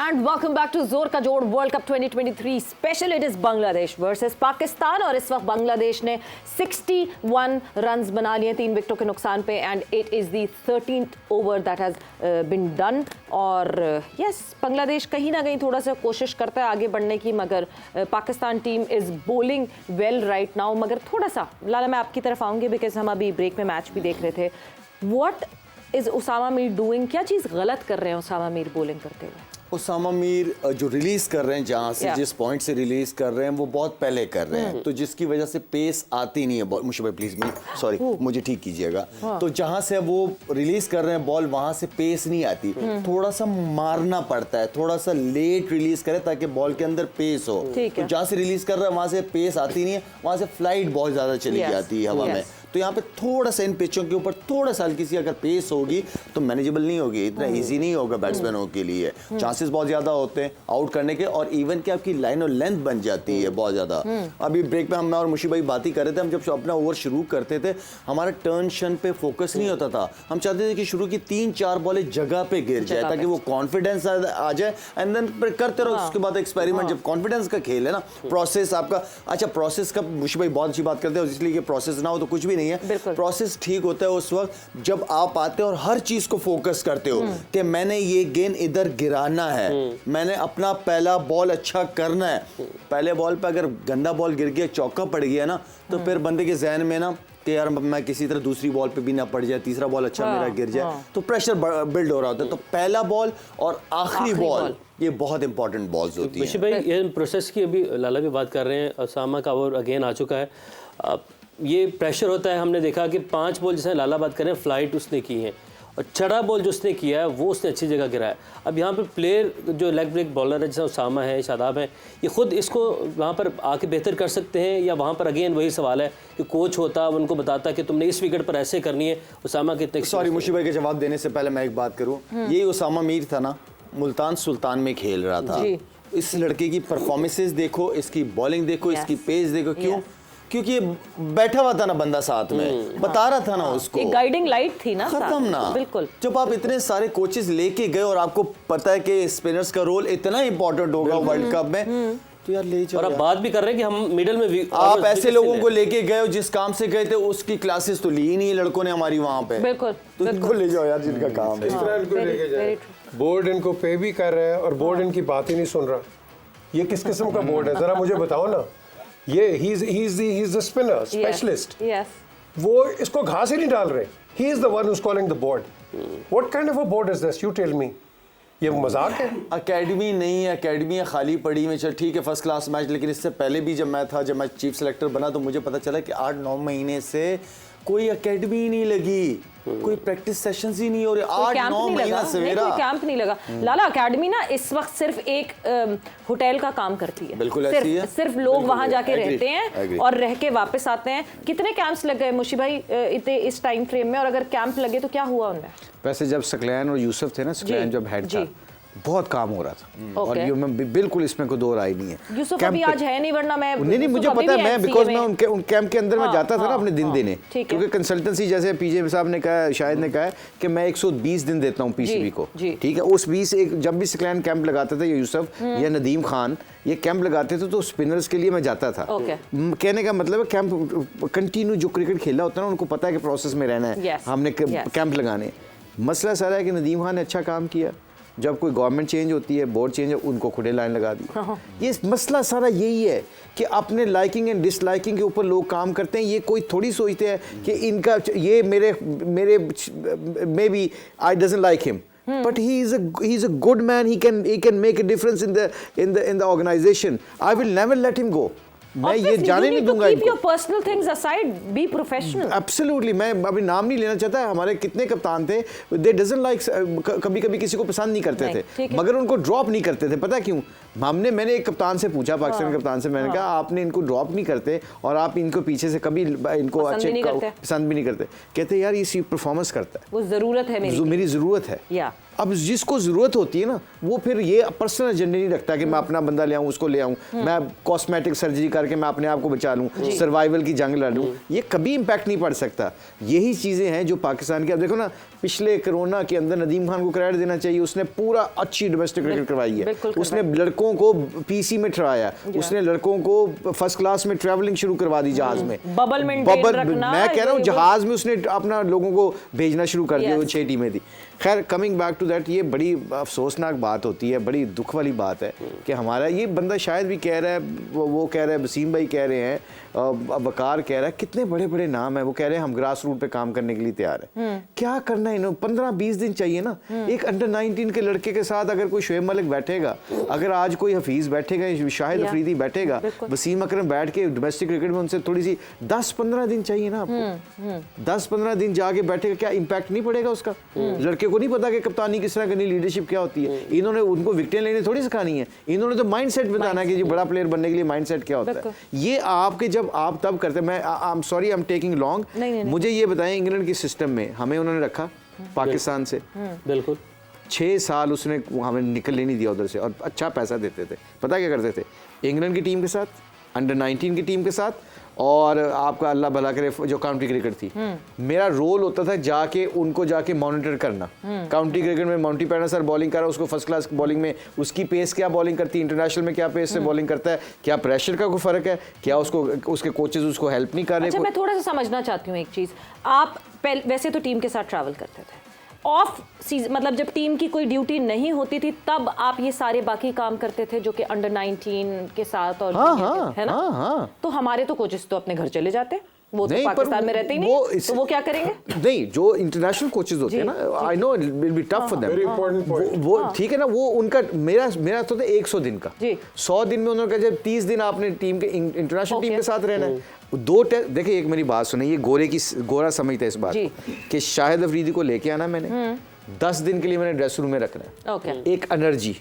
And welcome back to जोर का जोड़ world cup 2023 special. It is Bangladesh versus Pakistan और इस वक्त बांग्लादेश ने 61 रन्स बना लिए 3 विकेटों के नुकसान पे and it is the 13th over that has been done. और यस बांग्लादेश कहीं ना कहीं थोड़ा सा कोशिश करता है आगे बढ़ने की, मगर Pakistan team is bowling well right now. मगर थोड़ा सा लाला मैं आपकी तरफ आऊँगी बिकॉज हम अभी ब्रेक में मैच भी देख रहे थे. What is Usama Mir doing? क्या चीज़ गलत कर रहे हैं उसामा मीर बॉलिंग करते हुए? उसामा मीर जो रिलीज़ कर रहे हैं, जहाँ से जिस पॉइंट से रिलीज़ कर रहे हैं वो बहुत पहले कर रहे हैं, तो जिसकी वजह से पेस आती नहीं है. मुझे भाई प्लीज़ सॉरी मुझे ठीक कीजिएगा. तो जहाँ से वो रिलीज़ कर रहे हैं बॉल, वहाँ से पेस नहीं आती. थोड़ा सा मारना पड़ता है, थोड़ा सा लेट रिलीज़ करें ताकि बॉल के अंदर पेस हो. तो जहाँ से रिलीज़ कर रहा है वहाँ से पेस आती नहीं है, वहाँ से फ्लाइट बहुत ज़्यादा चली जाती है हवा में. तो यहाँ पे थोड़ा सा इन पिचों के ऊपर थोड़ा सा हल्की सी अगर पेस होगी तो मैनेजेबल नहीं होगी, इतना इजी नहीं होगा बैट्समैनों के लिए. चांसेस बहुत ज़्यादा होते हैं आउट करने के, और इवन कि आपकी लाइन और लेंथ बन जाती है बहुत ज़्यादा. अभी ब्रेक में हम और मुशी भाई बात ही कर रहे थे, हम जब अपना ओवर शुरू करते थे हमारा टर्न शन पे फोकस नहीं होता था. हम चाहते थे कि शुरू की 3-4 बॉलें जगह पे गिर जाए ताकि वो कॉन्फिडेंस आ जाए, एंड देन करते रहो. उसके बाद एक्सपेरिमेंट. जब कॉन्फिडेंस का खेल है ना, प्रोसेस आपका अच्छा प्रोसेस का मुशी भाई बहुत अच्छी बात करते हैं, इसलिए कि प्रोसेस ना हो तो कुछ भी नहीं है. प्रोसेस ठीक होता है उस वक्त जब आप आते हो और हर चीज को फोकस करते हो कि मैंने ये गेंद इधर गिराना है, मैंने अपना पहला बॉल अच्छा करना है. पहले बॉल पे अगर गंदा बॉल गिर गया, चौका पड़ गया ना, तो फिर बंदे के जहन में ना कि यार मैं किसी तरह दूसरी बॉल पे भी ना पड़ जाए, तीसरा बॉल अच्छा मेरा गिर जाए, तो प्रेशर बिल्ड हो रहा होता है. तो पहला बॉल और आखिरी बॉल ये बहुत इंपॉर्टेंट बॉल्स होती हैं. भाई ये प्रोसेस की अभी लाला भी बात कर रहे हैं, उसामा का ओवर अगेन आ चुका है. ये प्रेशर होता है. हमने देखा कि 5 बॉल जैसे लाला बात कर रहे हैं फ्लाइट उसने की है, और छड़ा बॉल जो उसने किया है वो उसने अच्छी जगह गिराया. अब यहाँ पे प्लेयर जो लेग ब्रेक बॉलर है जैसे उसामा है, शादाब है, ये खुद इसको वहाँ पर आके बेहतर कर सकते हैं, या वहाँ पर अगेन वही सवाल है कि कोच होता उनको बताता कि तुमने इस विकेट पर ऐसे करनी है. उसामा के इतने सॉरी मुशी भाई के जवाब देने से पहले मैं एक बात करूँ. यही उसामा मीर था ना, मुल्तान सुल्तान में खेल रहा था. इस लड़के की परफॉर्मेंसेस देखो, इसकी बॉलिंग देखो, इसकी पेस देखो. क्यों? क्योंकि बैठा हुआ था ना बंदा साथ में, बता रहा था ना उसको, एक गाइडिंग लाइट थी ना, खत्म ना. बिल्कुल. जब आप इतने सारे कोचेस लेके गए और आपको पता है कि स्पिनर्स का रोल इतना इंपॉर्टेंट होगा वर्ल्ड कप में, तो यार ले जाओ. और अब बात भी कर रहे हैं कि हम मिडल में आप ऐसे लोगों को लेके गए हो जिस काम से गए थे उसकी क्लासेस तो ली ही नहीं लड़कों ने हमारी वहां पे. बिल्कुल. तो इनको ले जाओ यार जिनका काम है. बोर्ड इनको पे भी कर रहे हैं और बोर्ड इनकी बात ही नहीं सुन रहा. ये किस किस्म का बोर्ड है जरा मुझे बताओ ना. ये he's the spinner specialist. Yes. वो इसको घास ही नहीं डाल रहे. He is the one who's calling the board. What kind of a board is this? You tell me. ये मजाक है. अकेडमी नहीं है, अकेडमी खाली पड़ी में. चल ठीक है फर्स्ट क्लास मैच, लेकिन इससे पहले भी जब मैं चीफ सेलेक्टर बना तो मुझे पता चला कि 8-9 महीने से कोई अकेडमी ही नहीं लगी, कोई प्रैक्टिस सेशंस ही नहीं हो रहे. 8-9 महीना से मेरा कोई कैंप नहीं लगा. लाला अकेडमी ना इस वक्त सिर्फ एक होटल का काम करती है. बिल्कुल ऐसी है. सिर्फ लोग वहां जाके रहते हैं और रह के वापस आते हैं. कितने कैंप्स लग गए मुशी भाई इतने इस टाइम फ्रेम में, और अगर कैंप लगे तो क्या हुआ उनमें? वैसे जब सकलैन और यूसुफ थे ना, सकलैन जब हेड था बहुत काम हो रहा था. और ये मैं बिल्कुल इसमें कोई दो राय नहीं है. यूसुफ अभी आज है नहीं, वरना मैं नहीं मुझे पता है, मैं बिकॉज मैं उन कैंप के अंदर मैं जाता था ना अपने दिन देने, क्योंकि कंसल्टेंसी जैसे पीजे साहब ने कहा, शायद ने कहा कि मैं 120 दिन देता हूँ पीसीबी को. ठीक है, उस 20 जब भी सकलैन कैंप लगाते थे, यूसुफ या नदीम खान ये कैंप लगाते थे तो स्पिनर्स के लिए मैं जाता था. कहने का मतलब है कैंप कंटिन्यू जो क्रिकेट खेला होता है ना, उनको पता है कि प्रोसेस में रहना है, हमने कैंप लगाने. मसला सारा है कि नदीम खान ने अच्छा काम किया. जब कोई गवर्नमेंट चेंज होती है, बोर्ड चेंज है, उनको खुदे लाइन लगा दी. ये मसला सारा यही है कि अपने लाइकिंग एंड डिसलाइकिंग के ऊपर लोग काम करते हैं. ये कोई थोड़ी सोचते हैं कि इनका ये मेरे maybe I doesn't like him, but he is a good man. He can make a difference in the organization. I will never let him go. मैं ये जाने नहीं दूंगा इनको. Keep your personal things aside, be professional. Absolutely. मैं अभी नाम नहीं लेना चाहता. हमारे कितने कप्तान थे, they doesn't like, कभी किसी को पसंद नहीं करते थे, मगर उनको ड्रॉप नहीं करते थे. पता क्यों? मैंने एक कप्तान से पूछा, पाकिस्तान कप्तान से, मैंने कहा आपने इनको ड्रॉप नहीं करते और आप इनको पीछे से कभी इनको अच्छे पसंद भी नहीं करते. कहते यार ये परफॉर्मेंस करता है, वो जरूरत है, मेरी ज़रूरत है. अब जिसको जरूरत होती है ना वो फिर ये पर्सनल एजेंडा नहीं रखता कि मैं अपना बंदा ले आऊं, उसको ले आऊं, मैं कॉस्मेटिक सर्जरी करके मैं अपने आप को बचा लूं, सर्वाइवल की जंग लड़ लूं, ये कभी इंपैक्ट नहीं पड़ सकता। यही चीजें हैं जो पाकिस्तान की, अब देखो ना पिछले कोरोना के अंदर नदीम खान को क्रेडिट देना चाहिए, उसने पूरा अच्छी डोमेस्टिक क्रिकेट करवाई है, उसने लड़कों को पीसी में ठहराया, उसने लड़कों को फर्स्ट क्लास में ट्रैवलिंग शुरू करवा दी जहाज में, बबल मैं कह रहा हूँ जहाज में उसने अपना लोगों को भेजना शुरू कर दिया, वो 6 टीमें थी। खैर कमिंग बैक टू दैट, ये बड़ी अफसोसनाक बात होती है, बड़ी दुख वाली बात है कि हमारा ये बंदा शायद भी कह रहा है, वो कह रहा है, वसीम भाई कह रहे हैं, वकार कह रहा है, कितने बड़े बड़े नाम है, वो कह रहे हैं हम ग्रास रूट पे काम करने के लिए तैयार है। क्या करना है इन्होंने, 15-20 दिन चाहिए ना। एक अंडर 19 के लड़के के साथ अगर कोई शुएब मलिक बैठेगा, अगर आज कोई हफीज बैठेगा, शाहिद अफरीदी बैठेगा, वसीम अकरम बैठ के डोमेस्टिक क्रिकेट में उनसे थोड़ी सी 10-15 दिन चाहिए ना आपको, 10-15 दिन जाके बैठेगा, क्या इंपैक्ट नहीं पड़ेगा उसका? लड़के को नहीं पता कि कप्तानी किस तरह करनी, लीडरशिप क्या होती है। इन्होंने उनको विकेटें लेने थोड़ी सिखानी है, इन्होंने तो माइंडसेट बताना है कि बड़ा प्लेयर बनने के लिए माइंडसेट क्या होता है। ये आपके जब आप तब करते, मैं I am sorry I am taking long, मुझे ये बताएं इंग्लैंड की सिस्टम में हमें उन्होंने रखा पाकिस्तान से, बिल्कुल 6 साल उसने हमें निकलने नहीं दिया उधर से, और अच्छा पैसा देते थे। पता क्या करते थे, इंग्लैंड की टीम के साथ, अंडर 19 की टीम के साथ, और आपका अल्लाह भला करे जो काउंटी क्रिकेट थी, मेरा रोल होता था जाके उनको जाके मॉनिटर करना। काउंटी क्रिकेट में माउंटी पैना सर बॉलिंग कर रहा है, उसको फर्स्ट क्लास बॉलिंग में उसकी पेस क्या बॉलिंग करती है, इंटरनेशनल में क्या पेस से बॉलिंग करता है, क्या प्रेशर का कोई फर्क है, क्या उसको उसके कोचेज उसको हेल्प नहीं कर रहे। अच्छा, मैं थोड़ा सा समझना चाहती हूँ एक चीज, आप वैसे तो टीम के साथ ट्रैवल करते थे, ऑफ सीजन मतलब जब टीम की कोई ड्यूटी नहीं होती थी तब आप ये सारे बाकी काम करते थे जो कि अंडर 19 के साथ, और है ना? तो हमारे तो कोचेस तो अपने घर चले जाते, वो तो पाकिस्तान में रहते ही नहीं, तो वो क्या करेंगे? नहीं, जो इंटरनेशनल कोचेस होते हैं ना, I know it will be tough for them, वो ठीक है ना, वो उनका मेरा तो 100 दिन का, 100 दिन में उन्होंने कहा जब 30 दिन आपने टीम के इंटरनेशनल टीम के साथ रहना है। 2 टेस्ट देखिए, एक मेरी बात सुनिए, ये गोरा समझता है इस बात कि शाहिद अफरीदी को लेके आना मैंने 10 दिन के लिए मैंने ड्रेस रूम में रखना है, एक एनर्जी,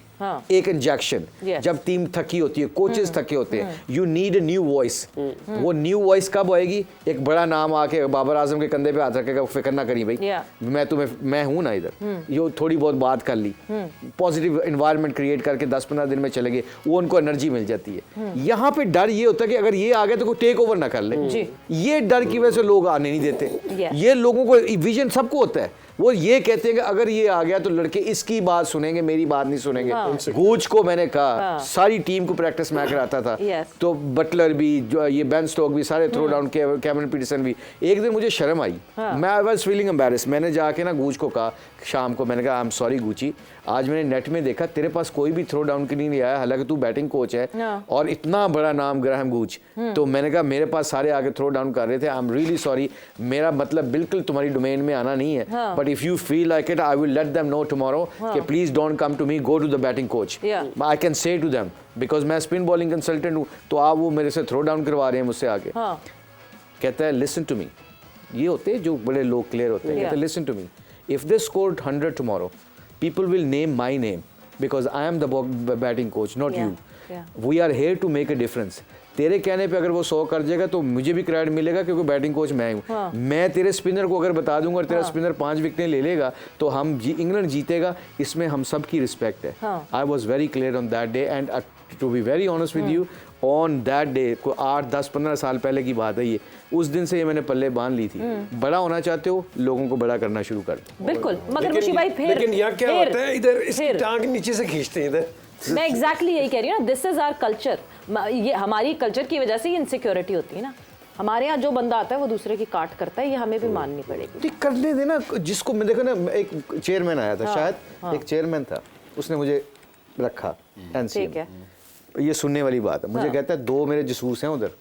एक इंजेक्शन, जब टीम थकी होती है, कोचेस थके होते हैं, you need a new voice. वो न्यू वॉइस कब आएगी? एक बड़ा नाम आके बाबर आजम के कंधे पे हाथ रखेगा, फिक्र ना करी भाई, मैं हूं ना इधर, ये थोड़ी बहुत बात कर ली, पॉजिटिव एनवायरनमेंट क्रिएट करके 10-15 दिन में चले गए, वो उनको एनर्जी मिल जाती है। यहाँ पे डर ये होता है कि अगर ये आ गया तो कोई टेक ओवर ना कर ले, ये डर की वजह से लोग आने नहीं देते। ये लोगों को विजन सबको होता है, वो ये कहते हैं कि अगर ये आ गया तो लड़के इसकी बात सुनेंगे, मेरी बात नहीं सुनेंगे। गूच को मैंने कहा, सारी टीम को प्रैक्टिस मैं कराता था, तो बटलर भी, जो ये बेन स्टोक भी, सारे थ्रो डाउन, कैमरन पीटरसन भी। एक दिन मुझे शर्म आई, मैं आई वाज फीलिंग एम्बैरेस्ड, मैंने जाके ना गूच को कहा शाम को, मैंने कहा आई एम सॉरी गूची, आज मैंने नेट में देखा तेरे पास कोई भी थ्रो डाउन के लिए नहीं आया, हालांकि तू बैटिंग कोच है और इतना बड़ा नाम ग्राहम गूच, तो मैंने कहा मेरे पास सारे आगे थ्रो डाउन कर रहे थे, आई एम रियली सॉरी, मेरा मतलब बिल्कुल तुम्हारी डोमेन में आना नहीं है, but if you feel like it I will let them know tomorrow कि please don't come to me, go to the batting coach, I can say to them because मैं स्पिन बॉलिंग कंसल्टेंट हूँ, तो आप वो मेरे से throw down करवा रहे हैं मुझसे आके। कहता है लिसन टू मी, ये होते हैं जो बड़े लोग क्लियर होते हैं, कहते हैं listen to me, if they scored 100 tomorrow people will name my name because I am the batting coach, not you. We are here to make a difference. तेरे कहने पे अगर वो 100 कर जाएगा तो मुझे भी क्रेडिट मिलेगा क्योंकि बैटिंग कोच मैं हूँ। मैं तेरे स्पिनर को अगर बता दूंगा और तेरा स्पिनर 5 विकेटें ले लेगा तो हम इंग्लैंड जीतेगा, इसमें हम सब की रिस्पेक्ट है। I was very clear on that day and to be very honest with you, on that day को 8-10-15 साल पहले की बात है ये, उस दिन से ये मैंने पल्ले बांध ली थी। बड़ा होना चाहते हो, लोगों को बड़ा करना शुरू कर दो। बिल्कुल, मगर मुशी भाई फिर लेकिन यहाँ क्या होता है, इधर इसकी टांग नीचे से खींचते हैं इधर। मैं एग्जैक्टली यही कह रही हूँ ना, दिस इज आवर कल्चर, ये हमारी कल्चर की वजह से ये इनसिक्योरिटी होती है ना, हमारे यहाँ जो बंदा आता है वो दूसरे की काट करता है, ये हमें भी माननी पड़ेगी। ठीक करने देना जिसको, मैं देखो ना, एक चेयरमैन आया था, शायद एक चेयरमैन था, उसने मुझे रखा एनसीए, ये सुनने वाली बात है, मुझे कहता है 2 मेरे जसूस हैं उधर,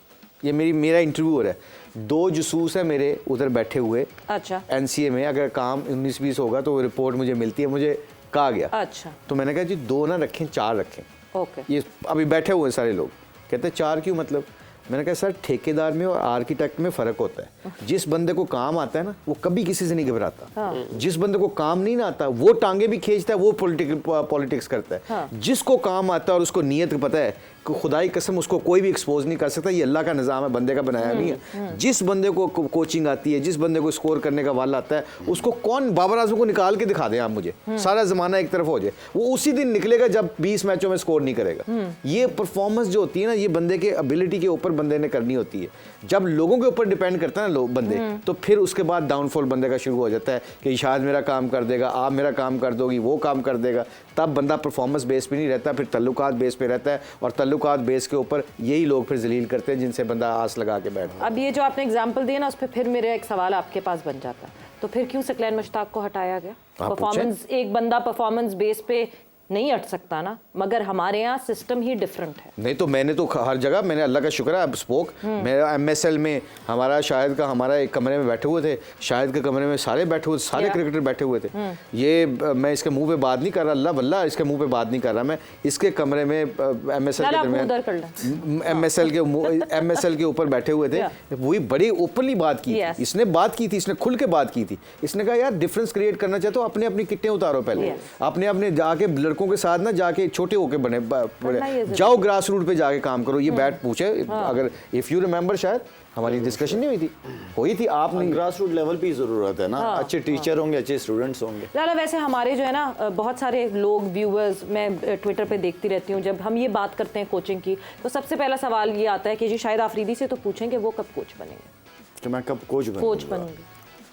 ये मेरा इंटरव्यू हो रहा है, 2 जसूस हैं मेरे उधर बैठे हुए, अच्छा एनसीए में, अगर काम 19-20 होगा तो रिपोर्ट मुझे मिलती है, मुझे कहा गया। अच्छा, तो मैंने कहा जी 2 ना रखें, 4 रखें। ओके, ये अभी बैठे हुए हैं सारे लोग, कहते हैं 4 क्यों, मतलब मैंने कहा सर ठेकेदार में और आर्किटेक्ट में फ़र्क होता है। जिस बंदे को काम आता है ना वो कभी किसी से नहीं घबराता। जिस बंदे को काम नहीं ना आता वो टांगे भी खींचता है, वो पॉलिटिक्स करता है। जिसको काम आता है और उसको नियत पता है कि खुदाई कसम उसको कोई भी एक्सपोज नहीं कर सकता, ये अल्लाह का निज़ाम है, बंदे का बनाया नहीं है। जिस बंदे को कोचिंग आती है, जिस बंदे को स्कोर करने का वाला आता है, उसको कौन बाबर आजम को निकाल के दिखा दें आप मुझे, सारा ज़माना एक तरफ हो जाए, वो उसी दिन निकलेगा जब 20 मैचों में स्कोर नहीं करेगा। ये परफॉर्मेंस जो होती है ना, ये बंदे के एबिलिटी के ऊपर बंदे ने करनी होती है। जब लोगों के ऊपर डिपेंड करता है ना लोग बंदे, तो फिर उसके बाद डाउनफॉल बंदे का शुरू हो जाता है कि शायद मेरा काम कर देगा, आप मेरा काम कर दोगी, वो काम कर देगा। तब बंदा परफॉर्मेंस बेस पे नहीं रहता, फिर तल्लुकात बेस पे रहता है, और तल्लुकात बेस के ऊपर यही लोग फिर जलील करते हैं जिनसे बंदा आस लगा के बैठता है। अब ये जो आपने एग्जांपल दिया ना, उस पर फिर मेरा एक सवाल आपके पास बन जाता है, तो फिर क्यों सकलैन मुश्ताक को हटाया गया? परफॉर्मेंस, एक बंदा परफॉर्मेंस बेस पे नहीं हट सकता ना, मगर हमारे यहाँ सिस्टम ही डिफरेंट है। नहीं तो मैंने तो हर जगह, मैंने अल्लाह का शुक्र है स्पोक, मेरा MSL में हमारा शाहिद का, हमारा एक कमरे में बैठे हुए थे, शाहिद के कमरे में सारे बैठे हुए, सारे क्रिकेटर बैठे हुए थे। ये मैं इसके मुंह पे बात नहीं कर रहा, अल्लाह वल्लाह इसके मुंह पे बात नहीं कर रहा, मैं इसके कमरे में MSL के ऊपर बैठे हुए थे, वही बड़ी ओपनली बात की, इसने बात की थी, इसने खुल के बात की थी। इसने कहा यार डिफरेंस क्रिएट करना चाहते हो, अपने अपनी किट्टें उतारो पहले, अपने जाके लड़कों के साथ ना जाके छोटे होके बने जाओ, ग्रास रूट पे जाके काम करो। ये बैट पूछे, अगर इफ यू रिमेंबर शायद हमारी डिस्कशन नहीं हुई थी आप नहीं, ग्रास रूट लेवल पे जरूरत है ना, अच्छे टीचर होंगे, अच्छे स्टूडेंट्स होंगे। लाला वैसे हमारे जो है ना बहुत सारे लोग व्यूअर्स, मैं ट्विटर पे देखती रहती हूँ, जब हम ये बात करते हैं कोचिंग की, तो सबसे पहला सवाल ये आता है कि जी शाहिद आफरीदी से तो पूछें कि वो कब कोच बनेंगे, कि मैं कब कोच बनूंगी।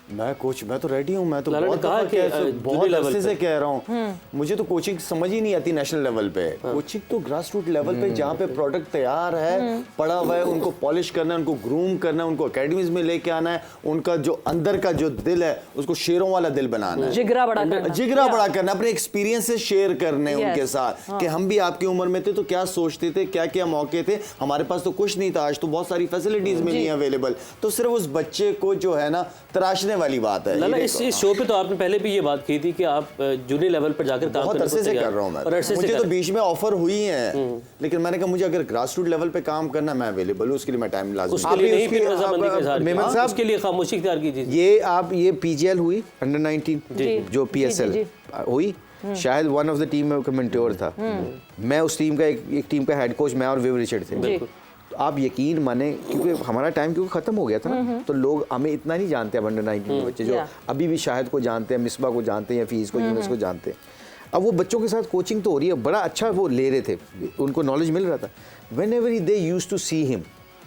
मैं कोच, मैं तो रेडी हूँ, मैं तो लाला ने कहा कि बहुत अरसे से कह रहा हूँ, मुझे तो कोचिंग समझ ही नहीं आती नेशनल लेवल पे। कोचिंग तो ग्रास रूट लेवल पे, जहाँ पे प्रोडक्ट तैयार है, पड़ा हुआ है, उनको पॉलिश करना है, उनको ग्रूम करना है, उनको अकेडमीज में लेके आना है, उनका जो अंदर का जो दिल है उसको शेरों वाला दिल बनाना है, जिगरा बड़ा करना, अपने एक्सपीरियंस से शेयर करने उनके साथ कि हम भी आपकी उम्र में थे तो क्या सोचते थे, क्या क्या मौके थे, हमारे पास तो कुछ नहीं था, आज तो बहुत सारी फैसिलिटीज मिली हैं अवेलेबल। तो सिर्फ उस बच्चे को जो है ना तराशने वाली बात है। लाला इस शो पे तो आपने पहले भी ये बात की थी कि आप जूनियर लेवल पर जाकर काम बहुत अरसे से कर रहा हूं मैं, मुझे तो बीच में ऑफर हुई है, लेकिन मैंने कहा मुझे अगर ग्रास रूट लेवल पे काम करना, मैं अवेलेबल हूं, उसके लिए मैं टाइम लाज़िम, उसके लिए नहीं, फिर रज़ामंदी का इज़हार किया, साहब उसके लिए खामोशी इख्तियार कीजिए। ये आप ये PGL हुई अंडर 19 जो PSL हुई, शायद वन ऑफ द टीम का मेंटोर था मैं, उस टीम का एक टीम का हेड कोच मैं और विव रिचर्ड थे। आप यकीन माने, क्योंकि हमारा टाइम क्योंकि ख़त्म हो गया था ना, तो लोग हमें इतना नहीं जानते अब अंडर 19 के बच्चे जो अभी भी शाहिद को जानते हैं, मिसबा को जानते हैं, या फीस को, यूनुस को जानते हैं। अब वो बच्चों के साथ कोचिंग तो हो रही है, बड़ा अच्छा वो ले रहे थे, उनको नॉलेज मिल रहा था। Whenever they used to see him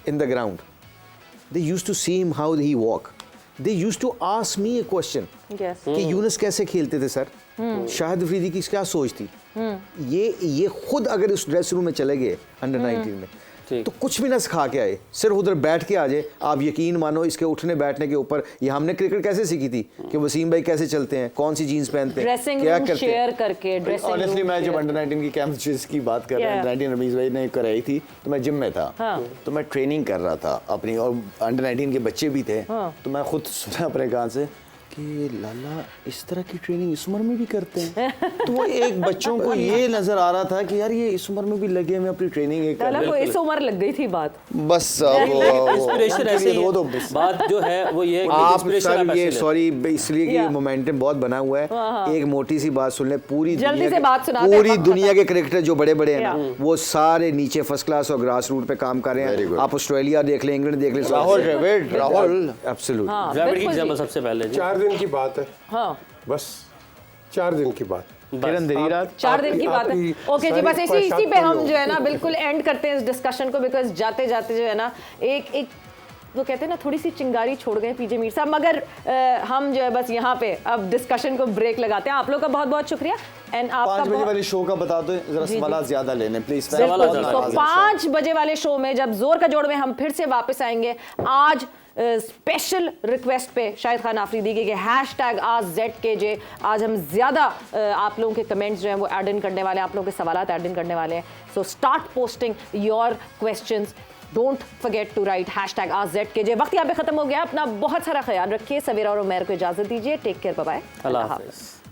in the ground, they used to see him how he walk, they used to ask me a question कि यूनुस कैसे खेलते थे सर, शाहिद अफरीदी की क्या सोच थी। ये खुद अगर उस ड्रेस रूम में चले गए अंडर 19 में, तो कुछ भी ना सिखा के आए, सिर्फ उधर बैठ के आ जाए, आप यकीन मानो इसके उठने बैठने के ऊपर, ये हमने क्रिकेट कैसे सीखी थी कि वसीम भाई कैसे चलते हैं, कौन सी जीन्स पहनते हैं, क्या करते शेयर करके ड्रेसिंग। ऑनेस्टली मैं जब अंडर 19 की कैंप की बात कर रहा हूं, 19 रमीज भाई ने कराई थी, तो मैं जिम में था, तो मैं ट्रेनिंग कर रहा था अपनी, और अंडर 19 के बच्चे भी थे, तो मैं खुद सुना अपने कान से कि लाला इस तरह की ट्रेनिंग इस उम्र में भी करते हैं। तो वो एक बच्चों को ये नजर आ रहा था कि यार ये इस उम्र में भी लगे हुए अपनी ट्रेनिंग एक लाला को इस उम्र लग गई थी बात, बस इंस्पिरेशन ऐसे ही बात जो है वो ये आप सर ये सॉरी इसलिए कि ये मोमेंटम बहुत बना हुआ है। एक मोटी सी बात सुन ले, पूरी दुनिया के क्रिकेटर जो बड़े बड़े हैं ना, वो सारे नीचे फर्स्ट क्लास और ग्रास रूट पे काम कर रहे हैं। आप ऑस्ट्रेलिया देख लें, इंग्लैंड देख लें, राहुल एब्सोल्यूट सबसे पहले 4 दिन की बात है, बस 4 दिन की बात, 4 दिन की बात है। ओके जी, बस इसी पे हम जो है ना बिल्कुल एंड करते हैं इस डिस्कशन को, बिकॉज जाते जाते जो है ना एक वो कहते हैं ना थोड़ी सी चिंगारी छोड़ गए पीजे मीर साहब, मगर हम जो है बस यहाँ पे अब डिस्कशन को ब्रेक लगाते हैं। आप लोग का बहुत बहुत शुक्रिया। एंड आपका 5 बजे वाले शो का बता दो जरा, सवाल ज्यादा लेने प्लीज। तो 5 बजे वाले शो में जब जोर का जोड़ में हम फिर से वापस आएंगे, आज स्पेशल रिक्वेस्ट पे शाहिद खान आफरीदी के #AskZKJ, आज हम ज़्यादा आप लोगों के कमेंट्स जो हैं वो ऐड इन करने वाले हैं, आप लोगों के सवाल ऐड इन करने वाले हैं। So start posting your questions, don't forget to write #AskZKJ। वक्त यहाँ पे खत्म हो गया, अपना बहुत सारा ख्याल रखिए। सवेरा और उमैर को इजाजत दीजिए। टेक केयर, बाय बाय, अल्लाह हाफ़िज़।